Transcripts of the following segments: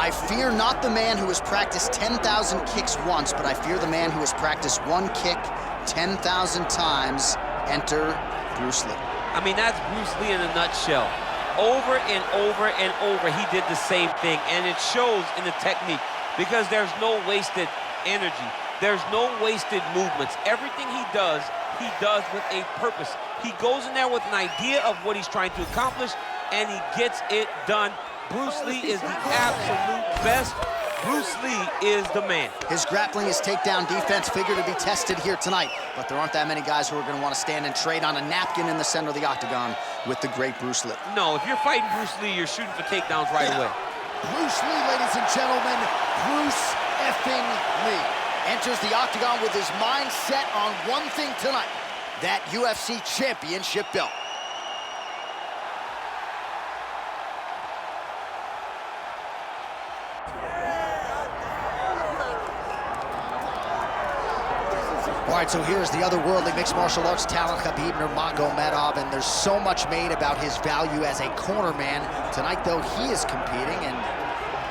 I fear not the man who has practiced 10,000 kicks once, but I fear the man who has practiced one kick 10,000 times. Enter Bruce Lee. I mean, that's Bruce Lee in a nutshell. Over and over and over, he did the same thing, and it shows in the technique because there's no wasted energy. There's no wasted movements. Everything he does with a purpose. He goes in there with an idea of what he's trying to accomplish, and he gets it done. Bruce Lee is the absolute best. Bruce Lee is the man. His grappling, his takedown defense figure to be tested here tonight, but there aren't that many guys who are going to want to stand and trade on a napkin in the center of the octagon with the great Bruce Lee. No, if you're fighting Bruce Lee, you're shooting for takedowns right away. Bruce Lee, ladies and gentlemen, Bruce effing Lee enters the octagon with his mind set on one thing tonight, that UFC championship belt. All right, so here's the otherworldly mixed martial arts talent, Khabib Nurmagomedov, and there's so much made about his value as a corner man. Tonight, though, he is competing and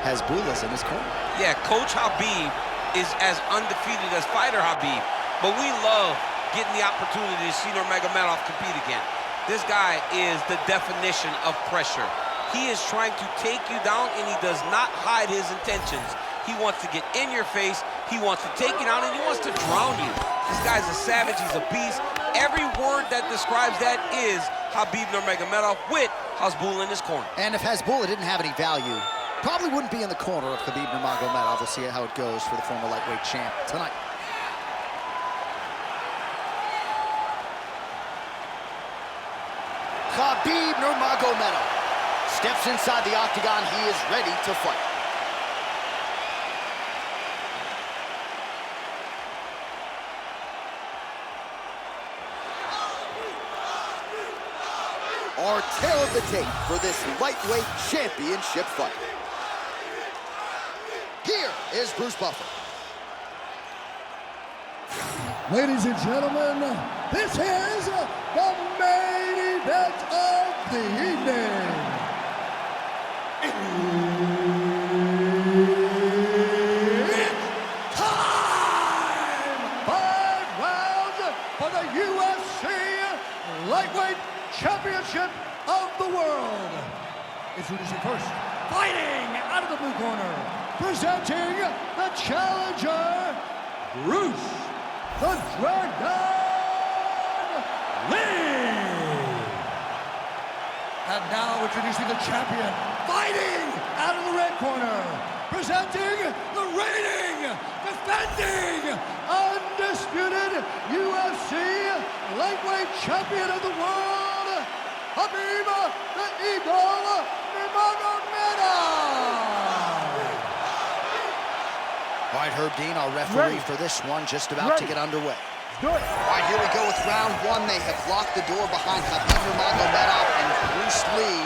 has Bulas in his corner. Yeah, Coach Khabib is as undefeated as fighter Khabib, but we love getting the opportunity to see Nurmagomedov compete again. This guy is the definition of pressure. He is trying to take you down, and he does not hide his intentions. He wants to get in your face, he wants to take you down, and he wants to drown you. This guy's a savage, he's a beast. Every word that describes that is Khabib Nurmagomedov with Hasbulla in his corner. And if Hasbulla didn't have any value, probably wouldn't be in the corner of Khabib Nurmagomedov. We'll see how it goes for the former lightweight champ tonight. Khabib Nurmagomedov steps inside the octagon. He is ready to fight. Our tale of the tape for this lightweight championship fight. Here is Bruce Buffer. Ladies and gentlemen, this is the main event of the evening. It's time! 5 rounds for the UFC lightweight championship of the world. Introducing first, fighting out of the blue corner, presenting the challenger, Bruce the Dragon Lee. And now introducing the champion, fighting out of the red corner, presenting the reigning, defending, undisputed UFC lightweight champion of the world, Khabib the Eagle Nurmagomedov. All right, Herb Dean, our referee for this one, just about to get underway. All right, here we go with round one. They have locked the door behind Khabib Nurmagomedov and Bruce Lee.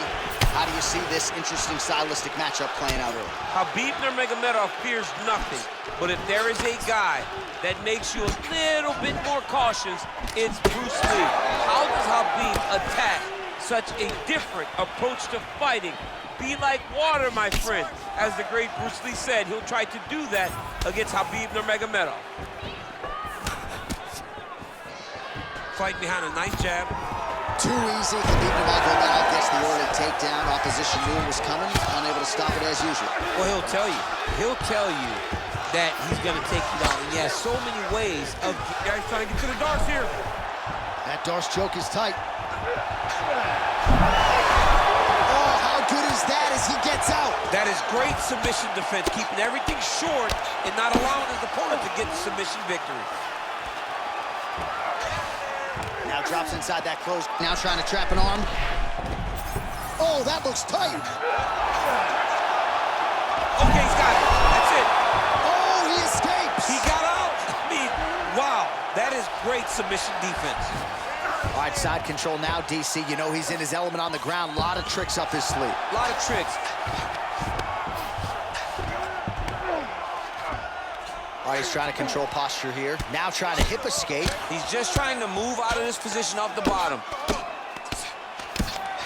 How do you see this interesting stylistic matchup playing out early? Khabib Nurmagomedov fears nothing, but if there is a guy that makes you a little bit more cautious, it's Bruce Lee. How does Khabib attack such a different approach to fighting? Be like water, my friend. As the great Bruce Lee said, he'll try to do that against Khabib Nurmagomedov. Fight behind a nice jab. Too easy. Khabib Nurmagomedov gets the early takedown. Opposition knew it was coming, unable to stop it as usual. Well, he'll tell you that he's gonna take you down. And he has so many ways of guys trying to get to the darts here. That darts choke is tight. Good as that as he gets out. That is great submission defense, keeping everything short and not allowing his opponent to get the submission victory. Now drops inside that close. Now trying to trap an arm. Oh, that looks tight. Okay, he's got it. That's it. Oh, he escapes. He got out. I mean, wow, that is great submission defense. All right, side control now, DC. You know he's in his element on the ground. A lot of tricks up his sleeve. A lot of tricks. All right, he's trying to control posture here. Now trying to hip escape. He's just trying to move out of this position off the bottom.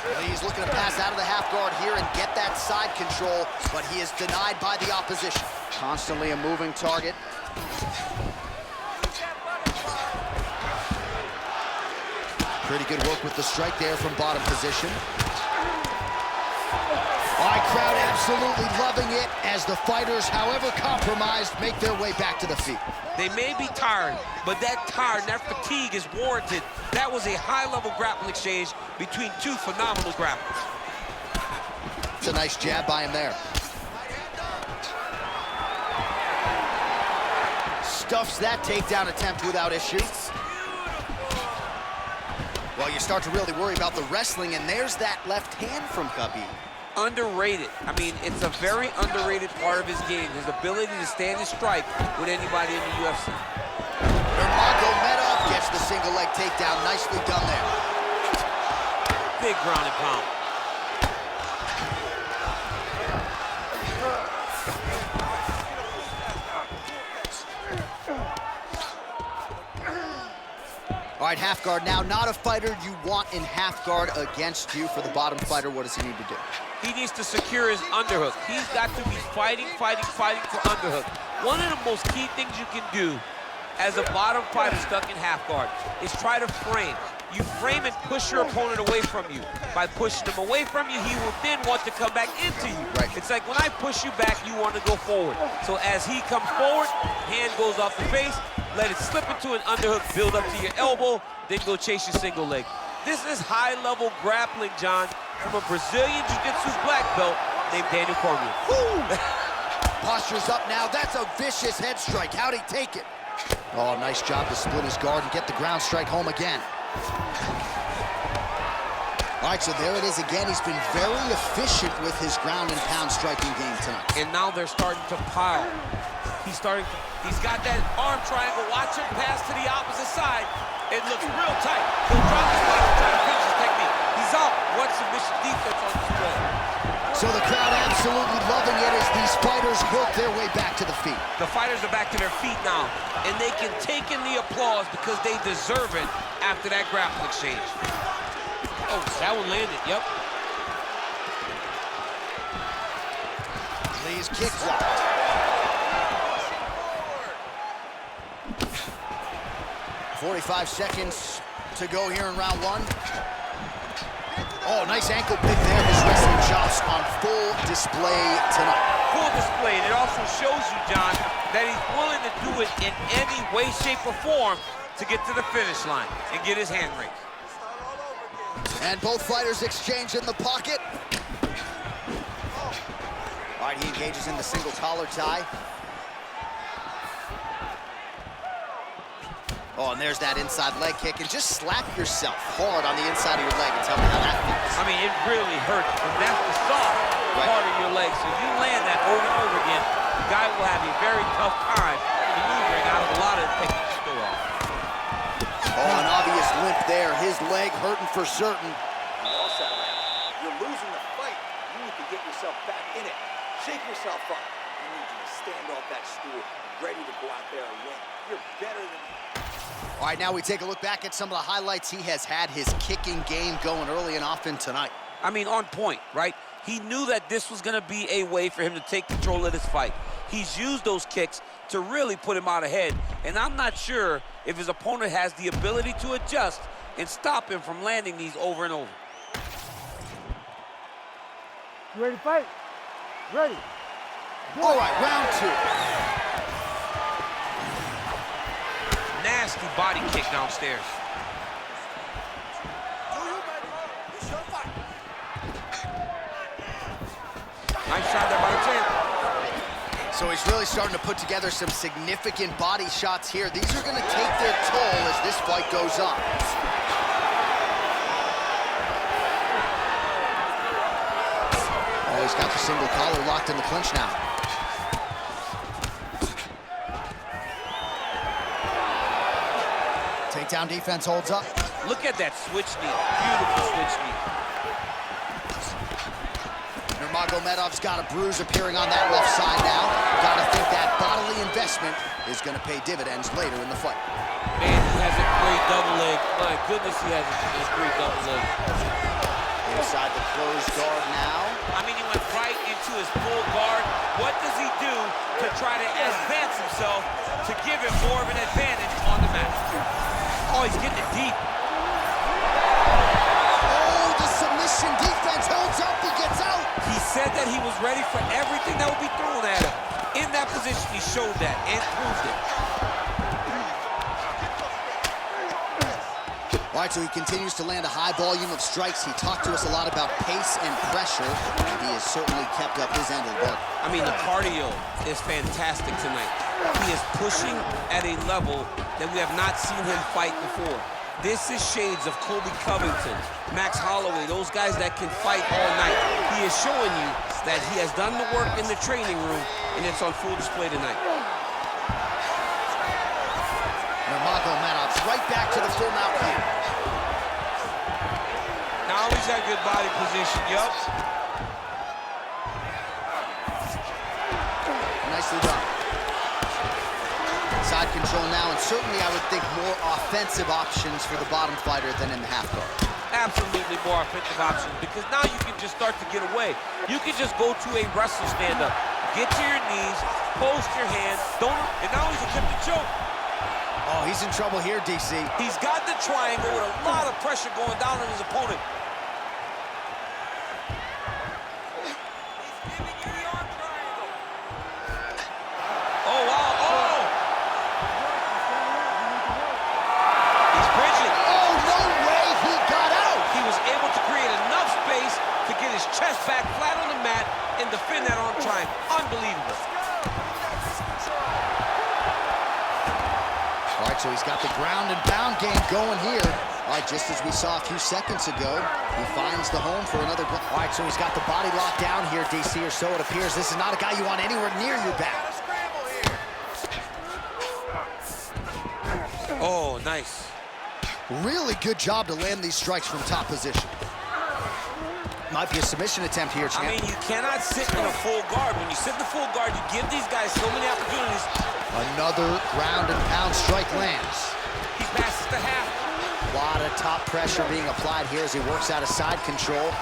Lee's looking to pass out of the half guard here and get that side control, but he is denied by the opposition. Constantly a moving target. Pretty good work with the strike there from bottom position. All right, crowd absolutely loving it as the fighters, however compromised, make their way back to the feet. They may be tired, but that tired, that fatigue is warranted. That was a high-level grappling exchange between two phenomenal grapplers. It's a nice jab by him there. Stuffs that takedown attempt without issue. Well, you start to really worry about the wrestling, and there's that left hand from Khabib. Underrated. I mean, it's a very underrated part of his game, his ability to stand and strike with anybody in the UFC. Nurmagomedov gets the single leg takedown. Nicely done there. Big ground and pound. All right, half guard now. Not a fighter you want in half guard against you. For the bottom fighter, what does he need to do? He needs to secure his underhook. He's got to be fighting for underhook. One of the most key things you can do as a bottom fighter stuck in half guard is try to frame. You frame and push your opponent away from you. By pushing him away from you, he will then want to come back into you. Right. It's like when I push you back, you want to go forward. So as he comes forward, hand goes off the face, let it slip into an underhook, build up to your elbow, then go chase your single leg. This is high-level grappling, John, from a Brazilian Jiu-Jitsu black belt named Daniel Cormier. Posture's up now. That's a vicious head strike. How'd he take it? Oh, nice job to split his guard and get the ground strike home again. All right, so there it is again. He's been very efficient with his ground and pound striking game tonight. And now they're starting to pile. He's got that arm triangle. Watch him pass to the opposite side. It looks real tight. He'll drop his body to try to finish his technique. He's out. Watch submission defense on display. So the crowd absolutely loving it as these fighters work their way back to the feet. The fighters are back to their feet now, and they can take in the applause because they deserve it after that grappling exchange. Oh, that one landed, yep. Lee's kick blocked. 45 seconds to go here in round one. Oh, nice ankle pick there. His wrestling chops on full display tonight. Full display, and it also shows you, John, that he's willing to do it in any way, shape, or form to get to the finish line and get his hand raised. And both fighters exchange in the pocket. All right, he engages in the single collar tie. Oh, and there's that inside leg kick. And just slap yourself hard on the inside of your leg and tell me how that feels. I mean, it really hurts. And that's the soft part of your leg. So if you land that over and over again, the guy will have a very tough time maneuvering out of a lot of techniques to go off. Oh, an obvious limp there. His leg hurting for certain. Also, you're losing the fight. You need to get yourself back in it. Shake yourself up. I need you to stand off that stool, ready to go out there and win. You're better than me. All right, now we take a look back at some of the highlights. He has had his kicking game going early and often tonight. I mean, on point, right? He knew that this was going to be a way for him to take control of this fight. He's used those kicks to really put him out ahead, and I'm not sure if his opponent has the ability to adjust and stop him from landing these over and over. You ready to fight? Ready. All right, round two. Nasty body kick downstairs. Nice shot there by the champ. So he's really starting to put together some significant body shots here. These are going to take their toll as this fight goes on. Oh, he's got the single collar locked in the clinch now. Takedown defense holds up. Look at that switch knee. Beautiful switch knee. Nurmagomedov's got a bruise appearing on that left side now. Gotta think that bodily investment is gonna pay dividends later in the fight. Man, he has a great double leg. My goodness, he has a great double leg. Yeah, inside the closed guard now. I mean, he went right into his full guard. What does he do to try to advance himself to give him more of an advantage on the mat? Oh, he's getting it deep. Oh, the submission defense holds up, he gets out. He said that he was ready for everything that would be thrown at him. In that position, he showed that and proved it. All right, so he continues to land a high volume of strikes. He talked to us a lot about pace and pressure, and he has certainly kept up his end of the work. I mean, the cardio is fantastic tonight. He is pushing at a level that we have not seen him fight before. This is shades of Colby Covington, Max Holloway, those guys that can fight all night. He is showing you that he has done the work in the training room, and it's on full display tonight. Nurmagomedov's right back to the full mount here. Now he's got good body position, yup. Nicely done. Side control now, and certainly I would think more offensive options for the bottom fighter than in the half guard. Absolutely more offensive options, because now you can just start to get away. You can just go to a wrestler stand-up, get to your knees, post your hands, and now he's attempting to choke. Oh, he's in trouble here, DC. He's got the triangle with a lot of pressure going down on his opponent. Oh, wow, oh! He's bridging. Oh, no way, he got out! He was able to create enough space to get his chest back flat on the mat and defend that arm triangle. Unbelievable. All right, so he's got the ground and pound game going here. All right, just as we saw a few seconds ago, he finds the home for another. All right, so he's got the body locked down here, DC, or so it appears. This is not a guy you want anywhere near your back. Oh, nice. Really good job to land these strikes from top position. Might be a submission attempt here, champ. I mean, you cannot sit in a full guard. When you sit in the full guard, you give these guys so many opportunities. Another ground and pound strike lands. He passes the half. A lot of top pressure being applied here as he works out of side control.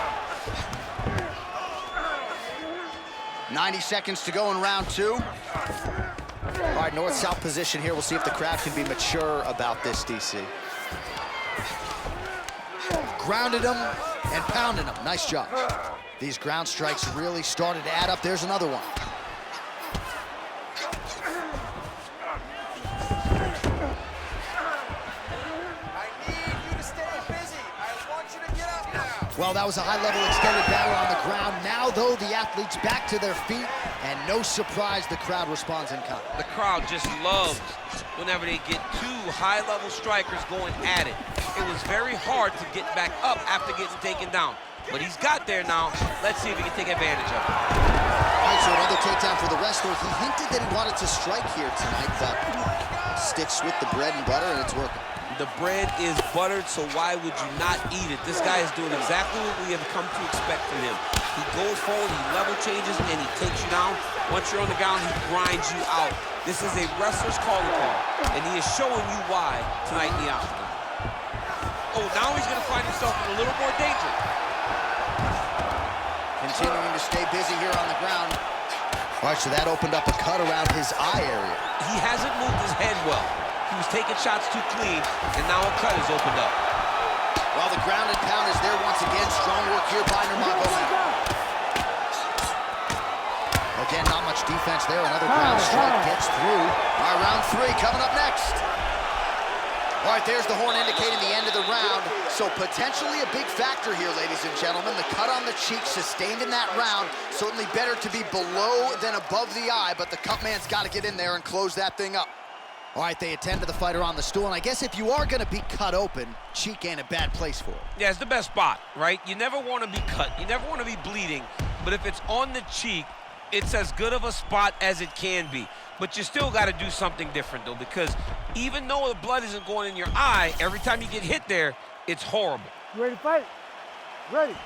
90 seconds to go in round two. All right, north-south position here. We'll see if the crowd can be mature about this, DC. Grounded him and pounded him. Nice job. These ground strikes really started to add up. There's another one. Well, that was a high-level extended battle on the ground. Now, though, the athletes back to their feet, and no surprise, the crowd responds in kind. The crowd just loves whenever they get two high-level strikers going at it. It was very hard to get back up after getting taken down. But he's got there now. Let's see if he can take advantage of it. All right, so another takedown for the wrestler. He hinted that he wanted to strike here tonight, but sticks with the bread and butter, and it's working. The bread is buttered, so why would you not eat it? This guy is doing exactly what we have come to expect from him. He goes forward, he level changes, and he takes you down. Once you're on the ground, he grinds you out. This is a wrestler's calling call, and he is showing you why tonight in the octagon. Oh, now he's going to find himself in a little more danger. Continuing to stay busy here on the ground. All right, so that opened up a cut around his eye area. He hasn't moved his head well. He was taking shots too clean, and now a cut is opened up. Well, the ground and pound is there once again. Strong work here by Nurmagomedov. Again, not much defense there. Another ground strike gets through. All right, round three coming up next. All right, there's the horn indicating the end of the round. So potentially a big factor here, ladies and gentlemen. The cut on the cheek sustained in that round. Certainly better to be below than above the eye, but the cut man's got to get in there and close that thing up. All right, they attend to the fighter on the stool, and I guess if you are going to be cut open, cheek ain't a bad place for it. Yeah, it's the best spot, right? You never want to be cut. You never want to be bleeding. But if it's on the cheek, it's as good of a spot as it can be. But you still got to do something different, though, because even though the blood isn't going in your eye, every time you get hit there, it's horrible. You ready to fight? Ready.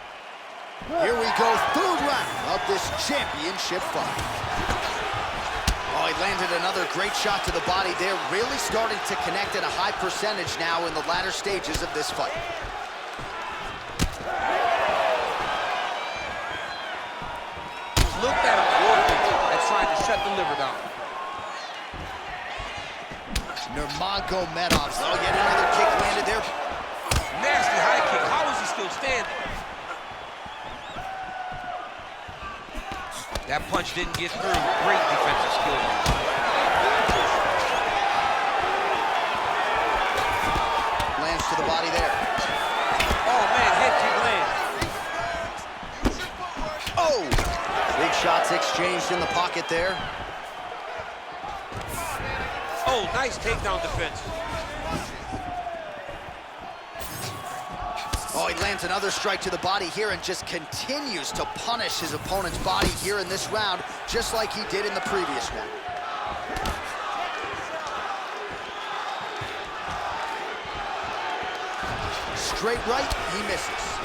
Here we go, third round of this championship fight. Oh, he landed another great shot to the body there, really starting to connect at a high percentage now in the latter stages of this fight. looked at him working at trying to shut the liver down. Nurmagomedov. Oh, yet another kick landed there. Nasty high kick. How is he still standing? That punch didn't get through. Great defensive skill. Lands to the body there. Oh, man, head kick lands. Oh! Big shots exchanged in the pocket there. Oh, nice takedown defense. Oh, he lands another strike to the body here and just continues to punish his opponent's body here in this round, just like he did in the previous one. Straight right, he misses.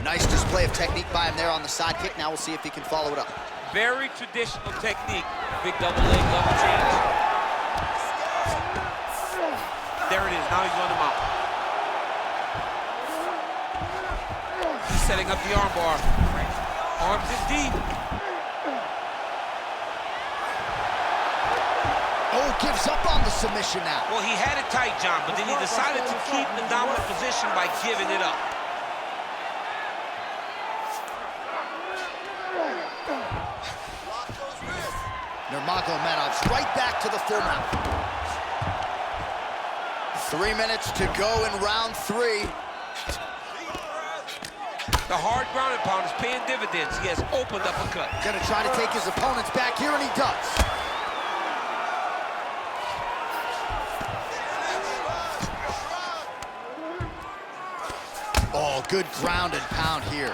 Nice display of technique by him there on the side kick. Now we'll see if he can follow it up. Very traditional technique. Big double leg, double change. There it is. Now he's on him out. He's setting up the armbar. Arms in deep. Oh, gives up on the submission now. Well, he had it tight, John, but then he decided to keep the dominant position by giving it up. Nurmagomedov's right back to the full mount. 3 minutes to go in round 3. The hard ground and pound is paying dividends. He has opened up a cut. Gonna try to take his opponents back here, and he does. Oh, good ground and pound here.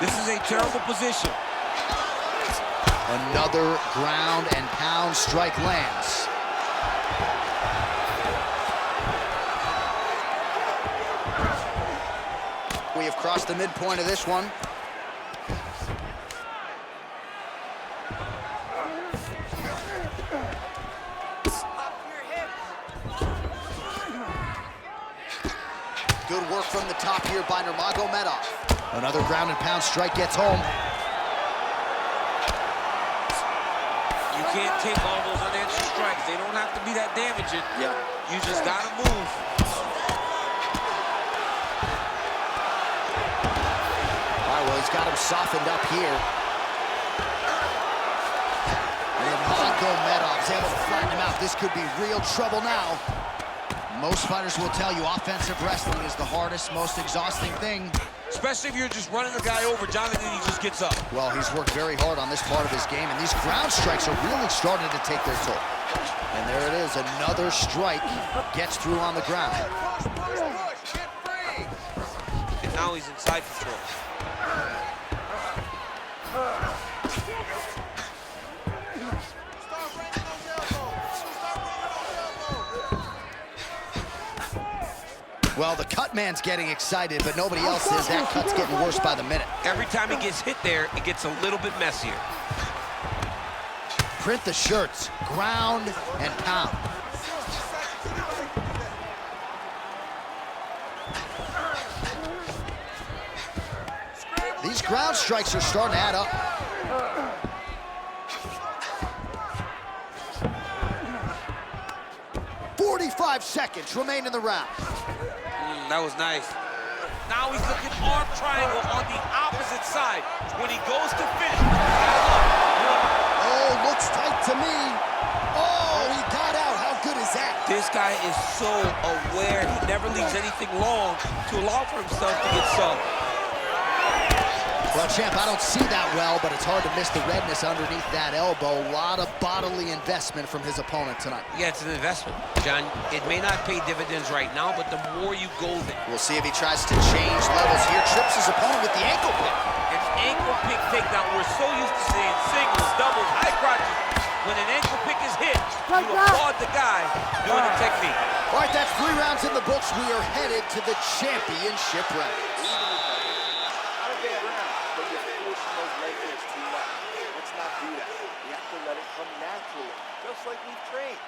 This is a terrible position. Another ground and pound strike lands. We have crossed the midpoint of this one. Good work from the top here by Nurmagomedov. Another ground and pound strike gets home. You can't take all those unanswered strikes. They don't have to be that damaging. Yeah. You just gotta move. All right, well, he's got him softened up here. Nurmagomedov's able to flatten him out. This could be real trouble now. Most fighters will tell you offensive wrestling is the hardest, most exhausting thing. Especially if you're just running the guy over, John, and then he just gets up. Well, he's worked very hard on this part of his game, and these ground strikes are really starting to take their toll. And there it is, another strike gets through on the ground. And now he's in side control. Well, the cut man's getting excited, but nobody else is. That cut's getting worse by the minute. Every time he gets hit there, it gets a little bit messier. Print the shirts, ground and pound. These ground strikes are starting to add up. "45 seconds remain in the round." That was nice. Now he's looking arm triangle on the opposite side. When he goes to finish. Oh, looks tight to me. Oh, he got out. How good is that? This guy is so aware. He never leaves anything long to allow for himself to get subbed. Well, champ, I don't see that well, but it's hard to miss the redness underneath that elbow. A lot of bodily investment from his opponent tonight. Yeah, it's an investment, John. It may not pay dividends right now, but the more you go there. We'll see if he tries to change levels here. Trips his opponent with the ankle pick. An ankle pick takedown. We're so used to seeing singles, doubles, high crotches. When an ankle pick is hit, you applaud the guy doing the technique. All right, that's 3 rounds in the books. We are headed to the championship rounds. Do that. We have to let it come naturally, just like we've trained.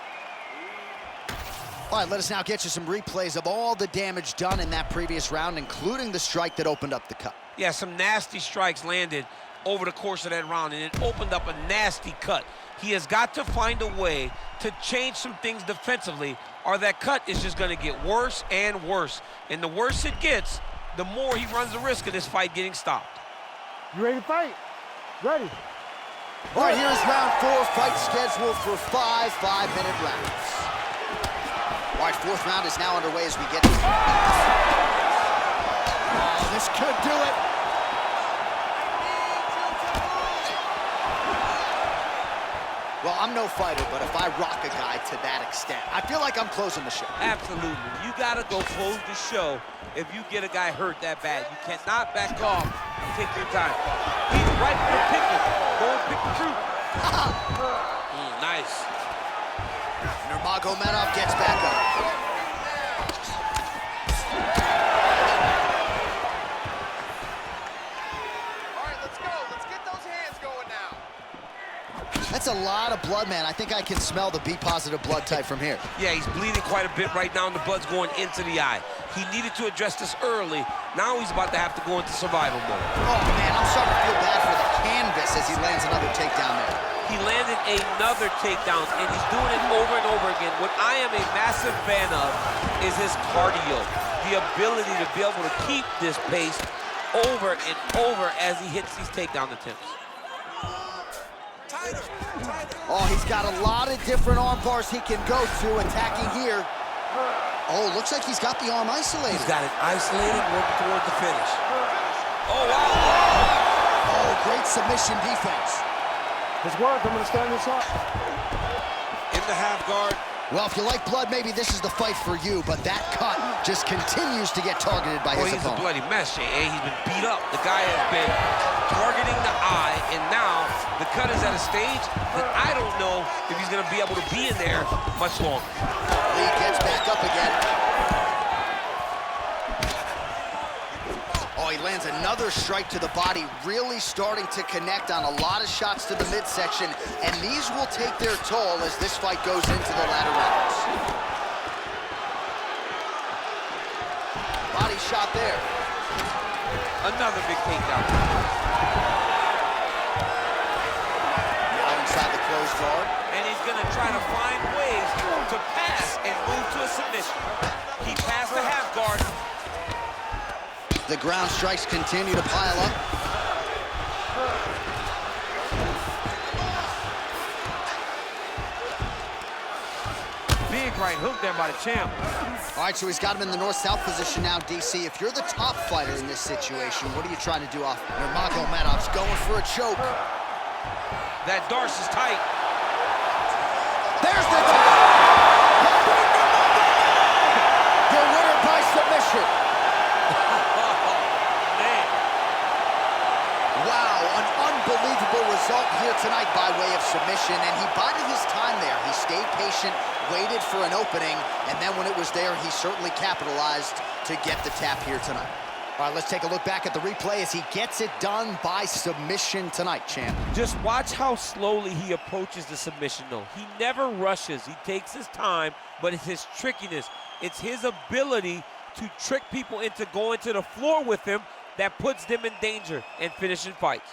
All right, let us now get you some replays of all the damage done in that previous round, including the strike that opened up the cut. Yeah, some nasty strikes landed over the course of that round, and it opened up a nasty cut. He has got to find a way to change some things defensively, or that cut is just going to get worse and worse. And the worse it gets, the more he runs the risk of this fight getting stopped. You ready to fight? Ready. All right, here's round 4, fight scheduled for 5 5-minute rounds. All right, 4th round is now underway as we get to... Oh, this could do it. Well, I'm no fighter, but if I rock a guy to that extent, I feel like I'm closing the show. Absolutely. You got to go close the show if you get a guy hurt that bad. You cannot back off and take your time. He's right for the picking. Go and pick the fruit. Nice. Nurmagomedov gets back up. All right, let's go. Let's get those hands going now. That's a lot of blood, man. I think I can smell the B-positive blood type from here. Yeah, he's bleeding quite a bit right now, and the blood's going into the eye. He needed to address this early. Now he's about to have to go into survival mode. Oh, man, I'm starting to feel bad for the canvas as he lands another takedown there. He landed another takedown, and he's doing it over and over again. What I am a massive fan of is his cardio, the ability to be able to keep this pace over and over as he hits these takedown attempts. Oh, he's got a lot of different arm bars he can go to, attacking here. Oh, looks like he's got the arm isolated. He's got it isolated, working towards the finish. Oh, wow. Oh, great submission defense. It's work. I'm going to stand this up. In the half guard. Well, if you like blood, maybe this is the fight for you, but that cut just continues to get targeted by his He's opponent. a bloody mess, J.A. He's been beat up. The guy has been targeting the eye, and now the cut is at a stage that I don't know if he's going to be able to be in there much longer. Lee gets back up again. Oh, he lands another strike to the body, really starting to connect on a lot of shots to the midsection, and these will take their toll as this fight goes into the latter rounds. Body shot there. Another big takedown. Now inside the closed guard. And he's going to try to find ways to pass and move to a submission. He passed the half guard. The ground strikes continue to pile up. Big right hook there by the champ. All right, so he's got him in the north-south position now, DC. If you're the top fighter in this situation, what are you trying to do off? Nurmagomedov's going for a choke. That Darce is tight. There's the tap! The winner by submission. Wow, an unbelievable result here tonight by way of submission, and he bided his time there. He stayed patient, waited for an opening, and then when it was there, he certainly capitalized to get the tap here tonight. All right, let's take a look back at the replay as he gets it done by submission tonight, champ. Just watch how slowly he approaches the submission, though. He never rushes. He takes his time, but it's his trickiness. It's his ability to trick people into going to the floor with him that puts them in danger and finishing fights.